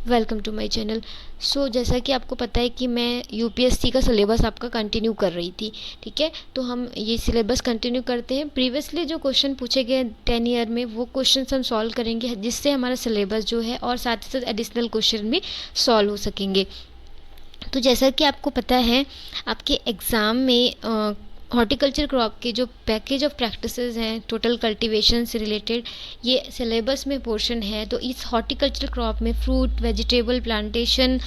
Welcome to my channel. जैसा कि आपको पता है कि मैं यूपीएससी का सिलेबस आपका कंटिन्यू कर रही थी, ठीक है। तो हम ये सिलेबस कंटिन्यू करते हैं। प्रीवियसली जो क्वेश्चन पूछे गए 10 ईयर में वो क्वेश्चन हम सॉल्व करेंगे, जिससे हमारा सिलेबस जो है और साथ ही साथ एडिशनल क्वेश्चन भी सॉल्व हो सकेंगे। तो जैसा कि आपको पता है आपके एग्ज़ाम में हॉर्टिकल्चर क्रॉप के जो पैकेज ऑफ प्रैक्टिसेस हैं टोटल कल्टीवेशन से रिलेटेड, ये सिलेबस में पोर्शन है। तो इस हॉर्टिकल्चर क्रॉप में फ्रूट, वेजिटेबल, प्लांटेशन,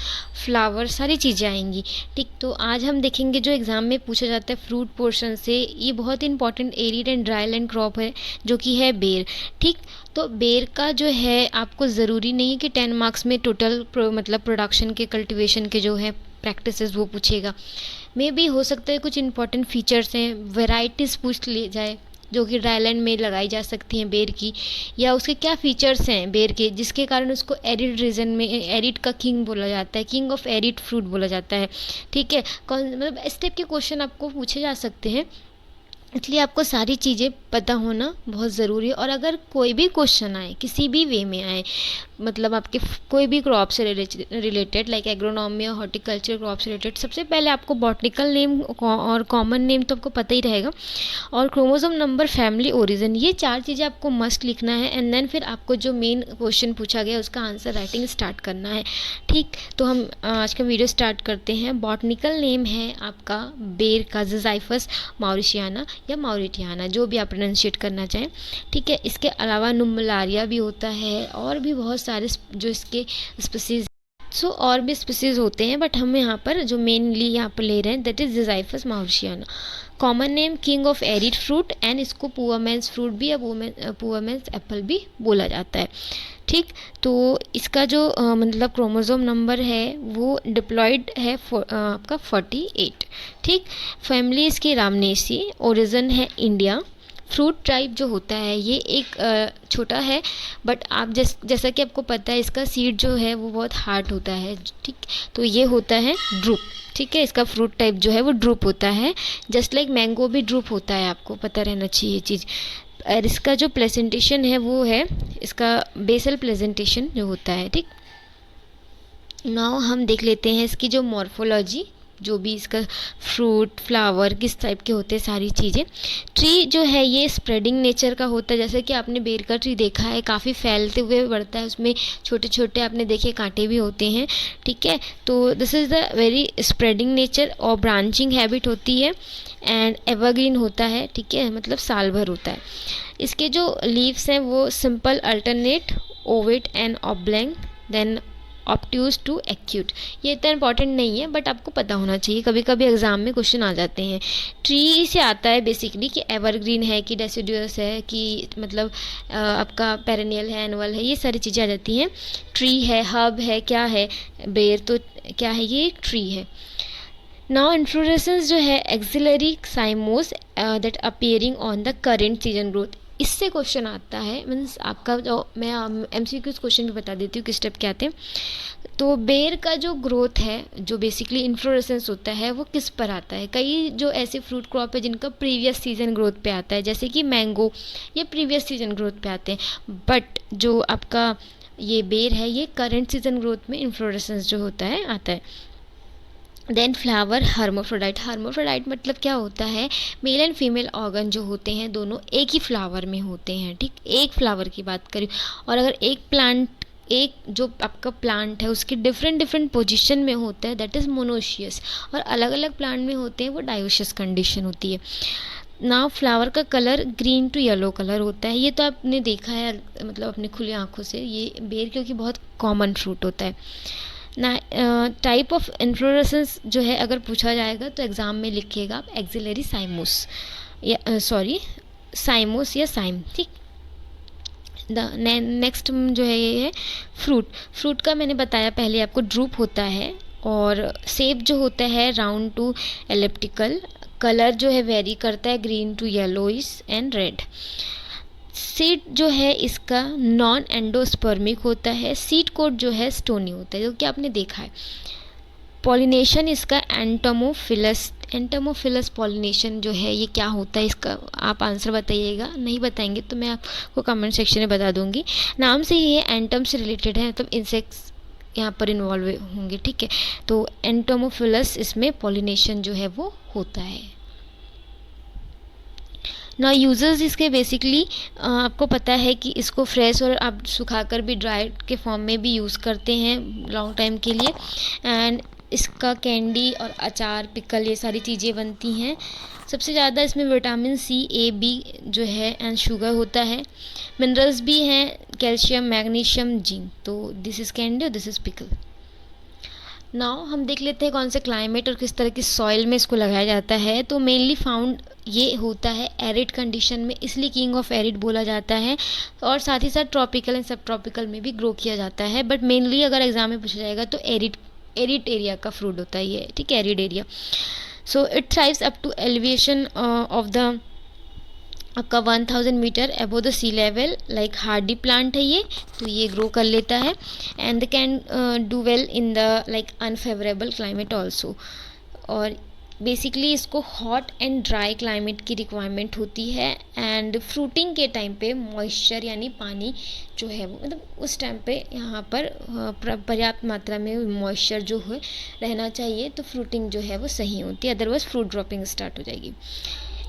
फ्लावर सारी चीज़ें आएंगी, ठीक। तो आज हम देखेंगे जो एग्ज़ाम में पूछा जाता है फ्रूट पोर्शन से, ये बहुत important arid and dry land crop है जो कि है बेर, ठीक। तो बेर का जो है आपको ज़रूरी नहीं है कि 10 मार्क्स में टोटल मतलब प्रोडक्शन के कल्टीवेशन के जो है प्रैक्टिसेस वो पूछेगा। मे भी हो सकता है कुछ इंपॉर्टेंट फीचर्स हैं, वेराइटीज़ पूछ ली जाए जो कि ड्राईलैंड में लगाई जा सकती हैं बेर की, या उसके क्या फीचर्स हैं बेर के जिसके कारण उसको एरिड रीजन में एरिड का किंग बोला जाता है, किंग ऑफ एरिड फ्रूट बोला जाता है, ठीक है। मतलब इस टाइप के क्वेश्चन आपको पूछे जा सकते हैं, इसलिए आपको सारी चीज़ें पता होना बहुत ज़रूरी है। और अगर कोई भी क्वेश्चन आए किसी भी वे में आए, मतलब आपके कोई भी क्रॉप से रिलेटेड लाइक एग्रोनॉमी और हॉर्टिकल्चर क्रॉप से रिलेटेड, सबसे पहले आपको बॉटनिकल नेम और कॉमन नेम तो आपको पता ही रहेगा, और क्रोमोसोम नंबर, फैमिली ओरिजिन, ये 4 चीज़ें आपको मस्ट लिखना है। एंड देन फिर आपको जो मेन क्वेश्चन पूछा गया उसका आंसर राइटिंग स्टार्ट करना है, ठीक। तो हम आज का वीडियो स्टार्ट करते हैं। बॉटनिकल नेम है आपका बेर का ज़िज़ाइफस माउरिशियाना या माउरिटियाना, जो भी आप प्रोनाउंशिएट करना चाहें, ठीक है। इसके अलावा नुमुलारिया भी होता है और भी बहुत सारे जो इसके स्पीसीज और भी स्पीसीज होते हैं, बट हम यहाँ पर जो मेनली यहाँ पर ले रहे हैं that is ziziphus mauritiana. Common name king of arid fruit, and इसको पुअर मैन्स फ्रूट भी या पुअर मैन्स एप्पल भी बोला जाता है, ठीक। तो इसका जो मतलब क्रोमोसोम नंबर है वो डिप्लॉयड है आपका 48, ठीक। फैमिली इसकी रामनेसी, ओरिजिन है इंडिया। फ्रूट टाइप जो होता है ये एक छोटा है, बट आप जैसा कि आपको पता है इसका सीड जो है वो बहुत हार्ड होता है, ठीक। तो ये होता है ड्रूप, ठीक है। इसका फ्रूट टाइप जो है वो ड्रूप होता है, जस्ट लाइक मैंगो भी ड्रूप होता है, आपको पता रहना चाहिए ये चीज़। और इसका जो प्रेजेंटेशन है वो है इसका बेसल प्रेजेंटेशन जो होता है, ठीक। नाउ हम देख लेते हैं इसकी जो मॉर्फोलॉजी, जो भी इसका फ्रूट, फ्लावर किस टाइप के होते हैं सारी चीज़ें। ट्री जो है ये स्प्रेडिंग नेचर का होता है, जैसे कि आपने बेर का ट्री देखा है काफ़ी फैलते हुए बढ़ता है, उसमें छोटे छोटे आपने देखे कांटे भी होते हैं, ठीक है। तो this is the very spreading nature, और ब्रांचिंग हैबिट होती है, एंड एवरग्रीन होता है, ठीक है, मतलब साल भर होता है। इसके जो लीव्स हैं वो simple, alternate, ovate and oblong, then obtuse to acute. ये इतना इंपॉर्टेंट नहीं है बट आपको पता होना चाहिए, कभी कभी एग्जाम में क्वेश्चन आ जाते हैं। ट्री से आता है बेसिकली कि एवरग्रीन है कि डेसिडुअस है कि मतलब आपका पेरेनियल है, एनुअल है, ये सारी चीज़ें आ जाती हैं। ट्री है, हर्ब है, क्या है बेर, तो क्या है ये एक ट्री है। नाउ इन्फ्लोरेसेंस जो है axillary साइमोस that appearing on the current season growth, इससे क्वेश्चन आता है। मीन्स आपका जो मैं एमसीक्यूज क्वेश्चन भी बता देती हूँ किस टाइप के आते हैं। तो बेर का जो ग्रोथ है, जो बेसिकली इन्फ्लोरेसेंस होता है, वो किस पर आता है। कई जो ऐसे फ्रूट क्रॉप है जिनका प्रीवियस सीजन ग्रोथ पे आता है, जैसे कि मैंगो, ये प्रीवियस सीजन ग्रोथ पे आते हैं, बट जो आपका ये बेर है ये करंट सीजन ग्रोथ में इन्फ्लोरेसेंस जो होता है आता है। Then flower, हर्मोफ्रोडाइट। हर्मोफ्रोडाइट मतलब क्या होता है, मेल एंड फीमेल ऑर्गन जो होते हैं दोनों एक ही फ्लावर में होते हैं, ठीक। एक फ्लावर की बात करें, और अगर एक जो आपका प्लांट है उसके डिफरेंट डिफरेंट पोजीशन में होता है दैट इज़ मोनोशियस, और अलग अलग प्लांट में होते हैं वो डायोशियस कंडीशन होती है। ना फ्लावर का colour green to yellow colour होता है, ये तो आपने देखा है मतलब अपने खुली आंखों से, ये बेर क्योंकि बहुत कॉमन फ्रूट होता है ना। टाइप ऑफ इन्फ्लोरेसेंस जो है अगर पूछा जाएगा तो एग्ज़ाम में लिखिएगा आप एक्सिलरी साइमोस या साइमोस या साइम, ठीक। नेक्स्ट जो है ये है फ्रूट का मैंने बताया पहले आपको, ड्रूप होता है, और शेप जो होता है राउंड टू एलिप्टिकल, कलर जो है वेरी करता है green to yellowish and red. Seed जो है इसका नॉन एंडोस्पर्मिक होता है, सीड कोट जो है स्टोनी होता है, जो कि आपने देखा है। पॉलिनेशन इसका एंटोमोफिलस पॉलिनेशन जो है ये क्या होता है, इसका आप आंसर बताइएगा। नहीं बताएंगे तो मैं आपको कमेंट सेक्शन में बता दूंगी। नाम से ही ये एंटम से रिलेटेड है, मतलब इंसेक्ट्स यहाँ पर इन्वॉल्व होंगे, ठीक है। तो एंटोमोफिलस इसमें पॉलिनेशन जो है वो होता है। ना यूज़र्स इसके बेसिकली आपको पता है कि इसको फ्रेश और आप सुखाकर भी ड्राई के फॉर्म में भी यूज़ करते हैं लॉन्ग टाइम के लिए। एंड इसका कैंडी और अचार, पिकल, ये सारी चीज़ें बनती हैं। सबसे ज़्यादा इसमें विटामिन सी, ए, बी जो है एंड शुगर होता है। मिनरल्स भी हैं, कैल्शियम, मैग्नीशियम, जिंक। तो दिस इज़ कैंडी और दिस इज़ पिकल। नाउ हम देख लेते हैं कौन से क्लाइमेट और किस तरह की सॉइल में इसको लगाया जाता है। तो मेनली फाउंड ये होता है एरिड कंडीशन में, इसलिए किंग ऑफ एरिड बोला जाता है। और साथ ही साथ ट्रॉपिकल एंड सब ट्रॉपिकल में भी ग्रो किया जाता है, बट मेनली अगर एग्जाम में पूछा जाएगा तो एरिड एरिया का फ्रूट होता है ये, ठीक है, arid area. So it thrives up to elevation of the आपका 1000 metre above the sea level, like hardy plant है ये, तो ये ग्रो कर लेता है। And they can do well in the like unfavourable climate also. और बेसिकली इसको हॉट एंड ड्राई क्लाइमेट की रिक्वायरमेंट होती है। एंड फ्रूटिंग के टाइम पे मॉइस्चर यानी पानी जो है वो, मतलब उस टाइम पे यहाँ पर पर्याप्त मात्रा में मॉइस्चर जो है रहना चाहिए, तो फ्रूटिंग जो है वो सही होती है, अदरवाइज फ्रूट ड्रॉपिंग स्टार्ट हो जाएगी।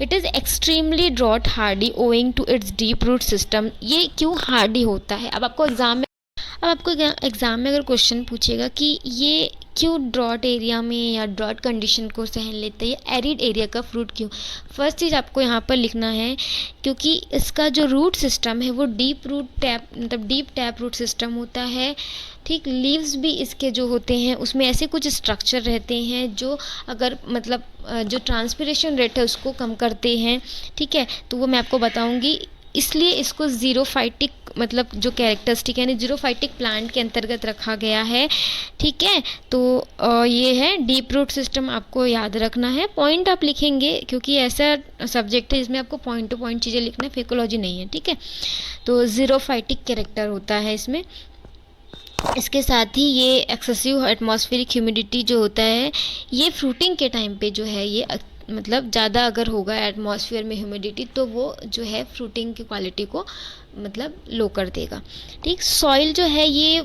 It is extremely drought hardy owing to its deep root system. ये क्यों हार्डी होता है? अब आपको एग्ज़ाम में अगर क्वेश्चन पूछेगा कि ये क्यों ड्रॉट एरिया में या ड्रॉट कंडीशन को सहन लेते हैं, एरिड एरिया का फ्रूट क्यों, फर्स्ट चीज़ आपको यहाँ पर लिखना है क्योंकि इसका जो रूट सिस्टम है वो डीप टैप रूट सिस्टम होता है, ठीक। लीव्स भी इसके जो होते हैं उसमें ऐसे कुछ स्ट्रक्चर रहते हैं जो अगर मतलब जो ट्रांसपिरेशन रेट है उसको कम करते हैं, ठीक है। तो वो मैं आपको बताऊंगी, इसलिए इसको ज़ीरोफाइटिक मतलब जो कैरेक्टरिस्टिक यानी ज़ीरोफाइटिक प्लांट के अंतर्गत रखा गया है, ठीक है। तो ये है डीप रूट सिस्टम, आपको याद रखना है। पॉइंट आप लिखेंगे क्योंकि ऐसा सब्जेक्ट है जिसमें आपको पॉइंट टू पॉइंट चीज़ें लिखना है, फिकोलॉजी नहीं है, ठीक है। तो ज़ीरोफाइटिक कैरेक्टर होता है इसमें। इसके साथ ही ये एक्सेसिव एटमॉस्फेरिक ह्यूमिडिटी जो होता है ये फ्रूटिंग के टाइम पे जो है ये मतलब ज़्यादा अगर होगा एटमॉस्फेयर में ह्यूमिडिटी तो वो जो है फ्रूटिंग की क्वालिटी को मतलब लो कर देगा, ठीक। सॉइल जो है ये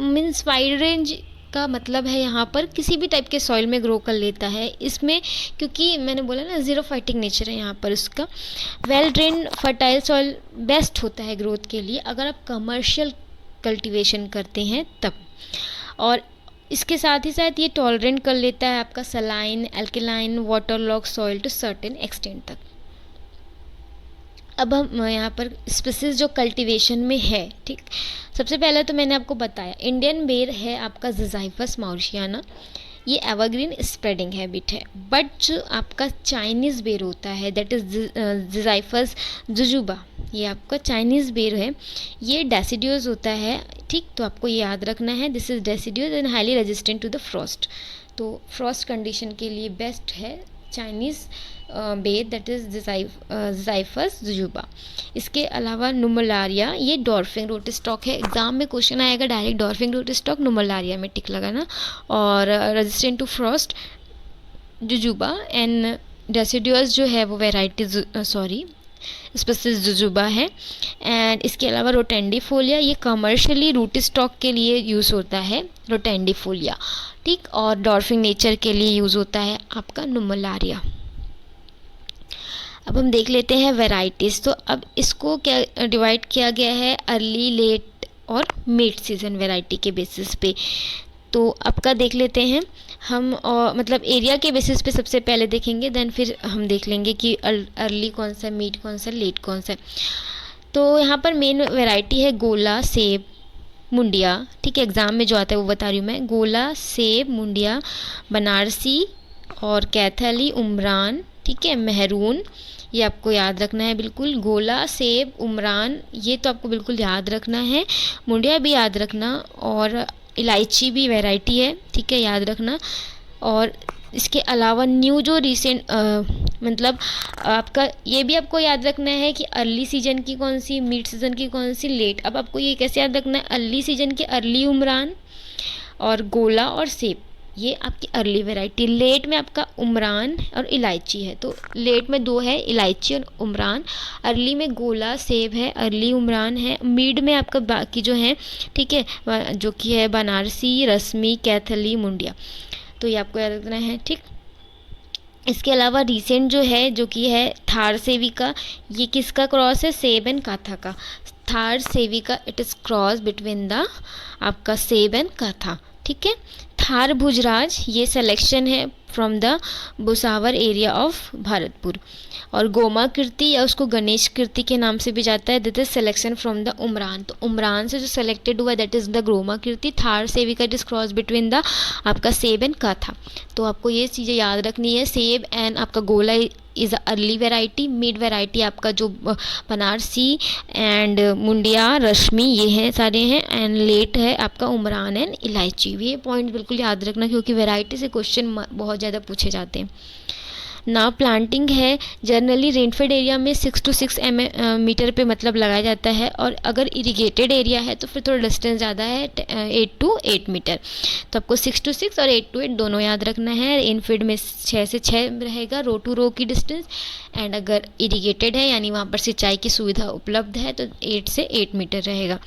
मीन्स वाइड रेंज का मतलब है यहाँ पर किसी भी टाइप के सॉइल में ग्रो कर लेता है इसमें, क्योंकि मैंने बोला ना ज़ीरोफाइटिक नेचर है यहाँ पर उसका। Well drain fertile soil best होता है ग्रोथ के लिए अगर आप कमर्शियल कल्टीवेशन करते हैं तब। और इसके साथ ही साथ ये टॉलरेंट कर लेता है आपका saline, alkaline, water logged soil to certain extent तक। अब हम यहाँ पर स्पीसीज जो कल्टीवेशन में है, ठीक। सबसे पहले तो मैंने आपको बताया इंडियन बेर है आपका ज़िज़ाइफस माउरिशियाना, ये एवरग्रीन स्प्रेडिंग हैबिट है। बट जो आपका चाइनीज़ बेर होता है दैट इज़ ज़िज़ाइफस जुजुबा, ये आपका चाइनीज़ बेर है, ये डेसिडियोस होता है, ठीक। तो आपको ये याद रखना है this is deciduous and highly resistant to the frost. तो फ्रॉस्ट कंडीशन के लिए बेस्ट है चाइनीज़ बेर दैट इज़ ज़िज़ाइफस जुजुबा। इसके अलावा नुमलारिया, ये डॉर्फिंग रोट स्टॉक है, एग्जाम में क्वेश्चन आएगा डायरेक्ट डॉर्फिंग रोट स्टॉक नुमलारिया में टिक लगाना। और रेजिस्टेंट टू फ्रॉस्ट जुजुबा एंड डेसिडियोस जो है वो वेराइटी स्पीसीज जुजुबा है। एंड इसके अलावा रोटेंडिफोलिया, ये कमर्शियली रूट स्टॉक के लिए यूज़ होता है रोटेंडिफोलिया, ठीक। और डॉर्फिंग नेचर के लिए यूज़ होता है आपका नुमलारिया। अब हम देख लेते हैं वैरायटीज़। तो अब इसको क्या डिवाइड किया गया है अर्ली, लेट और मिड सीजन वैरायटी के बेसिस पे। तो आपका देख लेते हैं हम, और मतलब एरिया के बेसिस पे सबसे पहले देखेंगे, देन फिर हम देख लेंगे कि अर्ली कौन सा, मिड कौन सा, लेट कौन सा। तो यहाँ पर मेन वैरायटी है गोला, सेब, मुंडिया, ठीक है। एग्ज़ाम में जो आता है वो बता रही हूँ मैं। गोला, सेब, मुंडिया, बनारसी और कैथली, उमरान, ठीक है, मेहरून, ये आपको याद रखना है बिल्कुल। गोला, सेब, उमरान ये तो आपको बिल्कुल याद रखना है, मुंडिया भी याद रखना, और इलायची भी वैरायटी है, ठीक है, याद रखना। और इसके अलावा न्यू जो रिसेंट मतलब आपका ये भी आपको याद रखना है कि अर्ली सीजन की कौन सी, मिड सीजन की कौन सी, लेट। अब आपको ये कैसे याद रखना है, अर्ली सीजन की अर्ली उमरान और गोला और सेब, ये आपकी अर्ली वैरायटी। लेट में आपका उमरान और इलायची है, तो लेट में दो है, इलायची और उमरान। अर्ली में गोला सेब है, अर्ली उमरान है। मिड में आपका बाकी जो है, ठीक है, जो कि है बनारसी, रश्मि, कैथली, मुंडिया। तो ये आपको याद रखना है, ठीक। इसके अलावा रिसेंट जो है, जो कि है थार सेविका, ये किसका क्रॉस है? सेब एंड काथा का। थार सेविका it is cross between the आपका सेब एंड काथा, ठीक है। थार भुजराज ये सिलेक्शन है from the Bhusawar area of Bharatpur. और गोमा कीर्ति या उसको गणेश कीर्ति के नाम से भी जाता है, that is selection from the Umran. तो उमरान से जो सेलेक्टेड हुआ दैट इज द गोमा कीर्ति। थार सेविका it is cross between the आपका सेब एंड काथा। तो आपको ये चीज़ें याद रखनी है। सेब एंड आपका गोला is early variety. Mid variety आपका जो बनारसी एंड मुंडिया, रश्मि, ये हैं सारे हैं। एंड लेट है आपका उमरान एंड इलायची। ये पॉइंट बिल्कुल याद रखना क्योंकि वेराइटी से क्वेश्चन बहुत ज़्यादा पूछे जाते हैं। ना प्लांटिंग है जनरली रेनफेड एरिया में 6 to 6 मीटर पे मतलब लगाया जाता है, और अगर इरिगेटेड एरिया है तो फिर थोड़ा डिस्टेंस ज़्यादा है, 8 to 8 मीटर। तो आपको 6 to 6 और 8 to 8 दोनों याद रखना है। रेनफेड में 6 से 6 रहेगा रो टू रो की डिस्टेंस, एंड अगर इरिगेटेड है यानी वहाँ पर सिंचाई की सुविधा उपलब्ध है तो 8 से 8 मीटर रहेगा,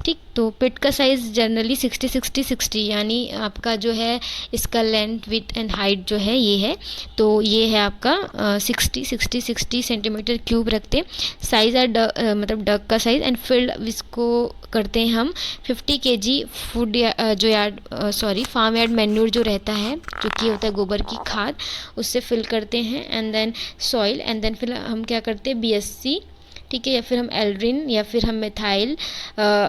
ठीक। तो पिट का साइज़ जनरली 60-60-60 यानी आपका जो है इसका लेंथ विथ एंड हाइट जो है ये है, तो ये है आपका 60-60-60 सेंटीमीटर क्यूब रखते हैं। साइज़ है मतलब डग का साइज़। एंड फील्ड इसको करते हैं हम 50 kg फूड जो यार्ड फार्म यार्ड मैन्यूर जो रहता है, जो कि होता है गोबर की खाद, उससे फिल करते हैं। And then soil, and then फिर हम क्या करते हैं BSC, ठीक है, या फिर हम एल्ड्रिन या फिर हम मिथाइल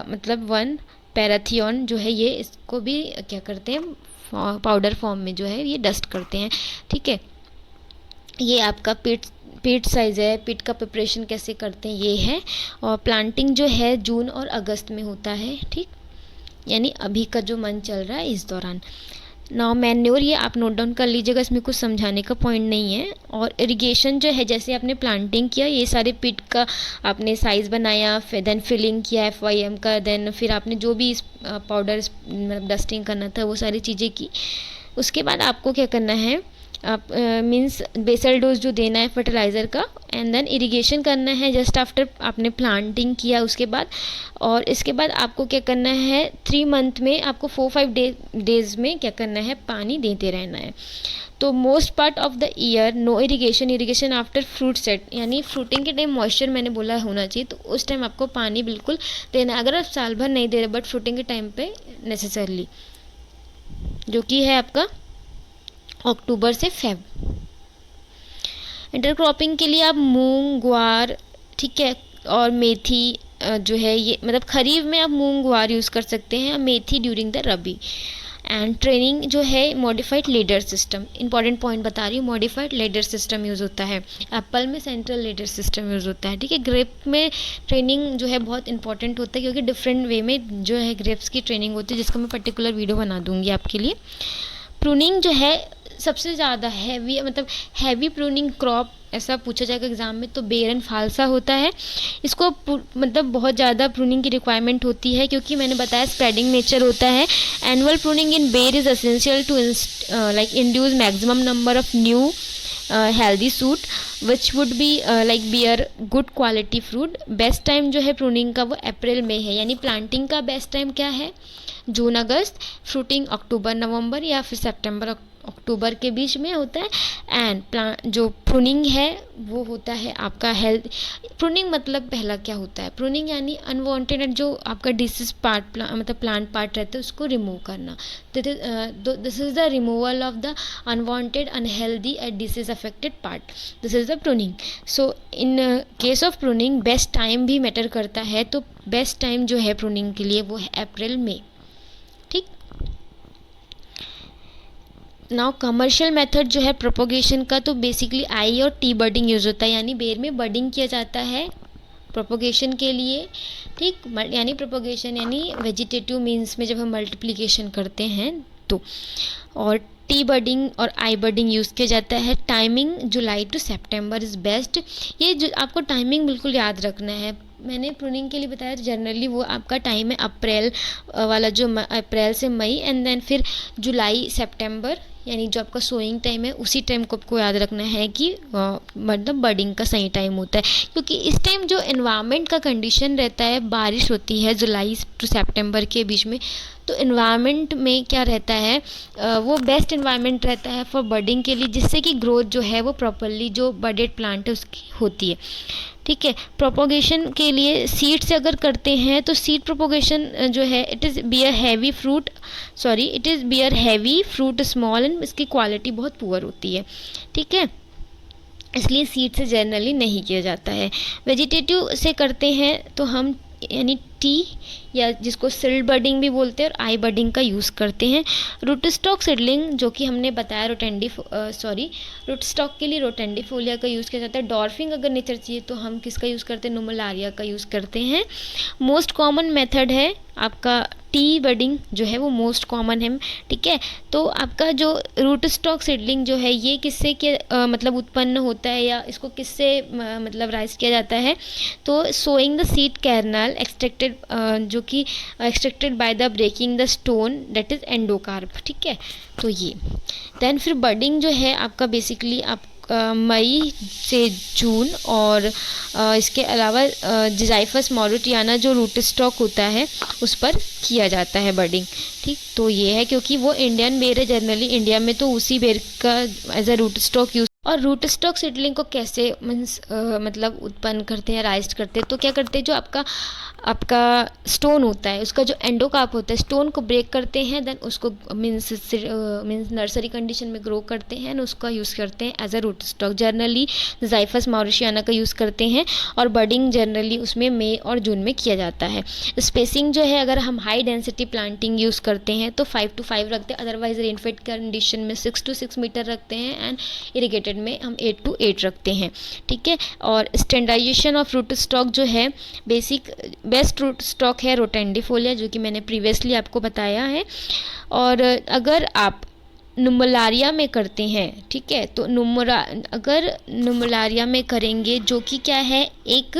मतलब 1 पैराथियन जो है ये इसको भी क्या करते हैं पाउडर फॉर्म में जो है ये डस्ट करते हैं, ठीक है। ये आपका पिट साइज़ है। पिट का प्रिपरेशन कैसे करते हैं ये है। और प्लांटिंग जो है जून और अगस्त में होता है, ठीक, यानी अभी का जो मंथ चल रहा है इस दौरान। नाउ मैन्योर ये आप नोट डाउन कर लीजिएगा, इसमें कुछ समझाने का पॉइंट नहीं है। और इरिगेशन जो है, जैसे आपने प्लांटिंग किया, ये सारे पिट का आपने साइज़ बनाया, फिर देन फिलिंग किया FYM का, देन फिर आपने जो भी पाउडर मतलब डस्टिंग करना था वो सारी चीज़ें की। उसके बाद आपको क्या करना है, आप मीन्स बेसल डोज जो देना है फर्टिलाइज़र का, एंड देन इरिगेशन करना है जस्ट आफ्टर आपने प्लांटिंग किया उसके बाद। और इसके बाद आपको क्या करना है, 3 मंथ में आपको 4-5 डेज में क्या करना है, पानी देते रहना है। तो most part of the year no irrigation after fruit set, यानी फ्रूटिंग के टाइम मॉइस्चर मैंने बोला होना चाहिए, तो उस टाइम आपको पानी बिल्कुल देना है। अगर आप साल भर नहीं दे रहे बट फ्रूटिंग के टाइम पे नेसेसरली, जो कि है आपका अक्टूबर से फेब। इंटरक्रॉपिंग के लिए आप मूंग, ग्वार, ठीक है, और मेथी जो है ये मतलब खरीफ में आप मूंग ग्वार यूज़ कर सकते हैं, methi during the rabi. And training जो है modified leader system, important point बता रही हूँ, मॉडिफाइड लेडर सिस्टम यूज़ होता है। एप्पल में सेंट्रल लेडर सिस्टम यूज़ होता है, ठीक है। ग्रेप में ट्रेनिंग जो है बहुत इंपॉर्टेंट होता है क्योंकि डिफरेंट वे में जो है ग्रेप्स की ट्रेनिंग होती है, जिसका मैं पर्टिकुलर वीडियो बना दूँगी आपके लिए। प्रूनिंग जो है सबसे ज़्यादा हैवी मतलब हैवी प्रूनिंग क्रॉप ऐसा पूछा जाएगा एग्जाम में तो बेर एंड फालसा होता है। इसको मतलब बहुत ज़्यादा प्रूनिंग की रिक्वायरमेंट होती है क्योंकि मैंने बताया स्प्रेडिंग नेचर होता है। Annual pruning in ber is essential to like induce maximum number of new healthy shoot which would be like bear good quality fruit. Best time जो है प्रूनिंग का वो अप्रैल में है, यानी प्लांटिंग का बेस्ट टाइम क्या है, जून अगस्त, फ्रूटिंग अक्टूबर नवंबर या फिर सितंबर अक्टूबर के बीच में होता है। एंड जो प्रूनिंग है वो होता है आपका हेल्थ। प्रूनिंग मतलब पहला क्या होता है, प्रूनिंग यानी अनवांटेड जो आपका डिसीज पार्ट मतलब प्लांट पार्ट रहता है उसको रिमूव करना। This is the removal of the unwanted unhealthy and disease affected part, this is the pruning. So in case of pruning best time भी मैटर करता है, तो बेस्ट टाइम जो है प्रूनिंग के लिए वो है अप्रैल में, ठीक। नाउ कमर्शियल मेथड जो है प्रोपोगेशन का, तो बेसिकली आई और टी बर्डिंग यूज़ होता है, यानी बेर में बर्डिंग किया जाता है प्रोपोगेशन के लिए, ठीक। यानी प्रोपोगेशन यानी वेजिटेटिव मीन्स में जब हम मल्टीप्लिकेशन करते हैं तो। और टी बडिंग और आई बडिंग यूज़ किया जाता है। टाइमिंग जुलाई टू सितंबर इज़ बेस्ट। ये जो आपको टाइमिंग बिल्कुल याद रखना है। मैंने प्रूनिंग के लिए बताया जनरली वो आपका टाइम है अप्रैल वाला जो अप्रैल से मई, एंड देन फिर जुलाई सितंबर, यानी जो आपका सोइंग टाइम है उसी टाइम को आपको याद रखना है कि मतलब बडिंग का सही टाइम होता है, क्योंकि इस टाइम जो एनवायरनमेंट का कंडीशन रहता है, बारिश होती है जुलाई टू सितंबर के बीच में, तो एनवायरनमेंट में क्या रहता है वो बेस्ट एनवायरनमेंट रहता है फॉर बडिंग के लिए, जिससे कि ग्रोथ जो है वो प्रॉपरली जो बडेड प्लांट है उसकी होती है। ठीक है, प्रोपोगेशन के लिए सीड से अगर करते हैं तो सीड प्रोपोगेशन जो है it is bear heavy fruit small, and इसकी क्वालिटी बहुत पुअर होती है। ठीक है, इसलिए सीड से जनरली नहीं किया जाता है। वेजिटेटिव से करते हैं तो हम यानी टी या जिसको सिल्ड बडिंग भी बोलते हैं और आई बडिंग का यूज़ करते हैं। रूट स्टॉक सीडलिंग जो कि हमने बताया रूट स्टॉक के लिए रोटेंडिफोलिया का यूज़ किया जाता है। डॉर्फिंग अगर नेचर चाहिए तो हम किसका यूज़ करते हैं, नुमुलारिया का यूज़ करते हैं। मोस्ट कॉमन मेथड है आपका टी बडिंग जो है वो मोस्ट कॉमन है। ठीक है, तो आपका जो रूट स्टॉक सीडलिंग जो है ये किससे के मतलब उत्पन्न होता है या इसको किससे मतलब राइज किया जाता है, तो sowing the seed kernel extracted जो कि extracted by the breaking the stone that is endocarp. ठीक है, तो ये देन फिर बडिंग जो है आपका बेसिकली आप मई से जून, और इसके अलावा जिजाइफस मॉरिटियाना जो रूट स्टॉक होता है उस पर किया जाता है बडिंग। ठीक, तो ये है क्योंकि वो इंडियन बेर है, जनरली इंडिया में तो उसी बेर का as a root stock use. और रूट स्टॉक सीडलिंग को कैसे मतलब उत्पन्न करते हैं, राइज करते हैं, तो क्या करते हैं जो आपका स्टोन होता है उसका जो एंडोकार्प होता है स्टोन को ब्रेक करते हैं, देन उसको मीन्स नर्सरी कंडीशन में ग्रो करते हैं, उसका यूज़ करते हैं as a root stock. Generally ziziphus mauritiana का यूज़ करते हैं और बडिंग जनरली उसमें मई और जून में किया जाता है। स्पेसिंग जो है अगर हम हाई डेंसिटी प्लांटिंग यूज़ करते हैं तो 5 to 5 रखते हैं, अदरवाइज रेनफेड कंडीशन में 6 to 6 मीटर रखते हैं, एंड इरीगेटेड में हम 8 to 8 रखते हैं। ठीक है, और स्टैंडर्डाइजेशन ऑफ रूट स्टॉक जो है बेस्ट रूट स्टॉक है रोटेंडिफोलिया जो कि मैंने प्रीवियसली आपको बताया है। और अगर आप नुमुलारिया में करते हैं, ठीक है, तो अगर नुमुलारिया में करेंगे जो कि क्या है एक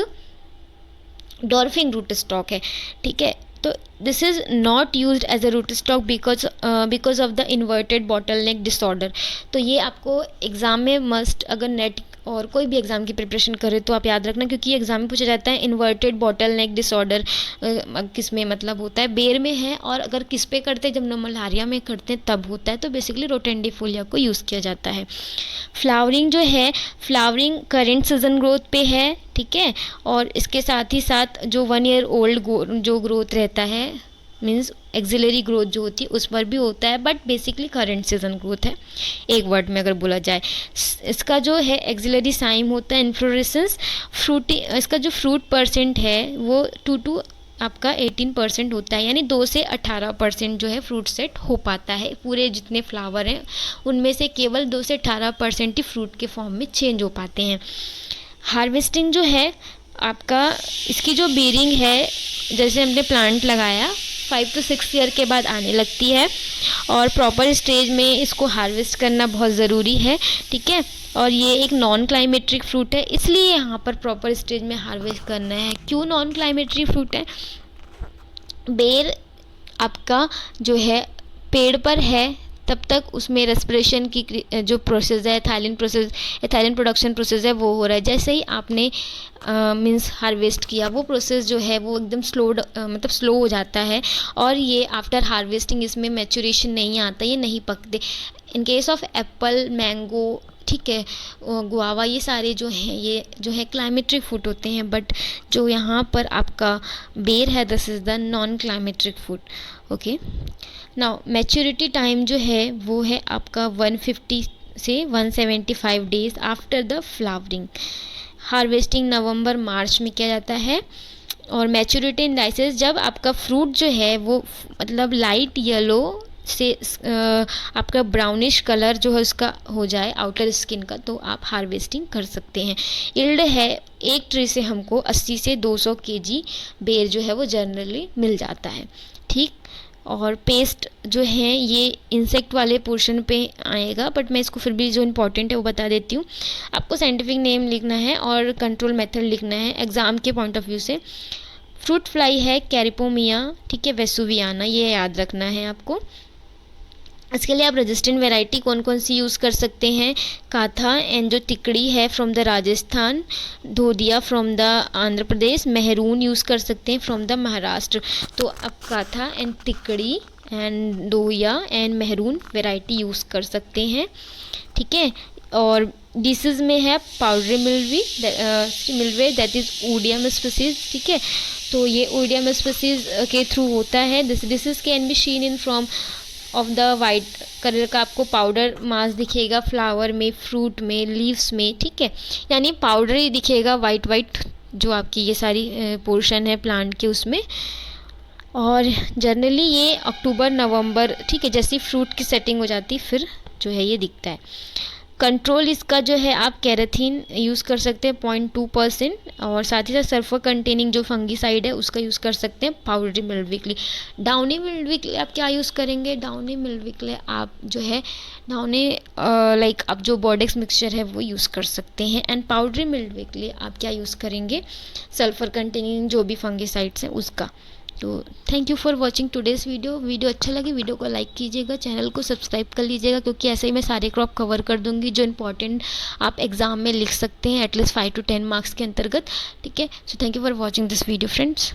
डॉर्फिंग रूट स्टॉक है। ठीक है, तो this is not used as a root stock because of the inverted bottleneck disorder. तो ये आपको एग्ज़ाम में मस्ट, अगर नेट और कोई भी एग्ज़ाम की प्रिपरेशन करे तो आप याद रखना, क्योंकि एग्ज़ाम में पूछा जाता है इन्वर्टेड बॉटलनेक डिसऑर्डर किस में मतलब होता है, बेर में है, और अगर किस पे करते हैं जब नुमुलारिया में करते हैं तब होता है, तो बेसिकली रोटेंडिफोलिया को यूज़ किया जाता है। फ्लावरिंग जो है फ्लावरिंग करेंट सीजन ग्रोथ पे है। ठीक है, और इसके साथ ही साथ जो 1 year ओल्ड जो ग्रोथ रहता है मीन्स एक्सिलरी ग्रोथ जो होती है उस पर भी होता है, but basically current season growth है एक वर्ड में अगर बोला जाए। इसका जो है एक्सिलरी साइम होता है इन्फ्लोरेसेंस। इसका जो फ्रूट परसेंट है वो 2 to आपका 18% होता है, यानी 2 से 18% जो है फ्रूट सेट हो पाता है। पूरे जितने फ्लावर हैं उनमें से केवल 2 से 18% ही फ्रूट के फॉर्म में चेंज हो पाते हैं। हार्वेस्टिंग जो है आपका इसकी जो बेरिंग है, जैसे हमने प्लांट लगाया 5 to 6 ईयर के बाद आने लगती है, और प्रॉपर स्टेज में इसको हार्वेस्ट करना बहुत ज़रूरी है। ठीक है, और ये एक नॉन क्लाइमेट्रिक फ्रूट है, इसलिए यहाँ पर प्रॉपर स्टेज में हार्वेस्ट करना है। क्यों नॉन क्लाइमेट्रिक फ्रूट है? बेर आपका जो है पेड़ पर है तब तक उसमें रेस्पिरेशन की जो प्रोसेस है, एथाइलिन प्रोडक्शन प्रोसेस है वो हो रहा है। जैसे ही आपने मीन्स हार्वेस्ट किया वो प्रोसेस जो है वो एकदम स्लो हो जाता है, और ये आफ्टर हार्वेस्टिंग इसमें मैच्योरेशन नहीं आता, ये नहीं पकते। In case of Apple, mango, ठीक है, गुआवा, ये सारे जो हैं ये जो है क्लाइमेट्रिक फूड होते हैं, बट जो यहाँ पर आपका बेर है this is the non climacteric food. Okay, now maturity time जो है वो है आपका 150 से 175 days after the flowering. Harvesting नवंबर मार्च में किया जाता है, और मैच्योरिटी इंडाइसेस जब आपका फ्रूट जो है वो मतलब लाइट येलो से आपका ब्राउनिश कलर जो है उसका हो जाए आउटर स्किन का, तो आप हार्वेस्टिंग कर सकते हैं। यील्ड है एक ट्री से हमको 80 से 200 kg बेर जो है वो जनरली मिल जाता है। ठीक, और पेस्ट जो है ये इंसेक्ट वाले पोर्शन पे आएगा, बट मैं इसको फिर भी जो इम्पोर्टेंट है वो बता देती हूँ। आपको साइंटिफिक नेम लिखना है और कंट्रोल मेथड लिखना है एग्ज़ाम के पॉइंट ऑफ व्यू से। फ्रूट फ्लाई है कैरिपोमिया, ठीक है, वेसुवियाना, ये याद रखना है आपको। इसके लिए आप रेजिस्टेंट वैरायटी कौन कौन सी यूज़ कर सकते हैं, काथा एंड जो तिकड़ी है from the Rajasthan, Dhodiya from the Andhra Pradesh, Mehrun use कर सकते हैं फ्रॉम द महाराष्ट्र। तो आप Katha and Tikdi and Doya and Mehrun variety use कर सकते हैं, ठीक है। और डिसीज में है powdery mildew that is oidium species, ठीक है। तो ये ओडियम स्पीसीज के थ्रू होता है। This disease can be seen in from of the white colour का आपको पाउडर मास दिखेगा फ्लावर में, फ्रूट में, लीव्स में, ठीक है, यानी पाउडर ही दिखेगा वाइट वाइट जो आपकी ये सारी पोर्शन है प्लांट के उसमें। और जनरली ये अक्टूबर नवंबर, ठीक है, जैसी फ्रूट की सेटिंग हो जाती फिर जो है ये दिखता है। कंट्रोल इसका जो है आप कैरेथीन यूज़ कर सकते हैं 0.2%, और साथ ही साथ सल्फर कंटेनिंग जो फंगीसाइड है उसका यूज़ कर सकते हैं पाउडरी मिल्ड्यू के लिए। डाउनी मिल्ड्यू के लिए आप क्या यूज़ करेंगे, डाउनी मिल्ड्यू के लिए आप जो है डाउनी लाइक आप जो बॉडेक्स मिक्सचर है वो यूज़ कर सकते हैं। एंड पाउडरी मिल्ड्यू के लिए आप क्या यूज़ करेंगे, सल्फर कंटेनिंग जो भी फंगीसाइड्स हैं उसका। तो thank you for watching today's video अच्छा लगे वीडियो को लाइक कीजिएगा, चैनल को सब्सक्राइब कर लीजिएगा, क्योंकि ऐसे ही मैं सारे क्रॉप कवर कर दूंगी जो इंपॉर्टेंट आप एग्जाम में लिख सकते हैं एटलीस्ट 5 to 10 मार्क्स के अंतर्गत, ठीक है। So thank you for watching this video friends.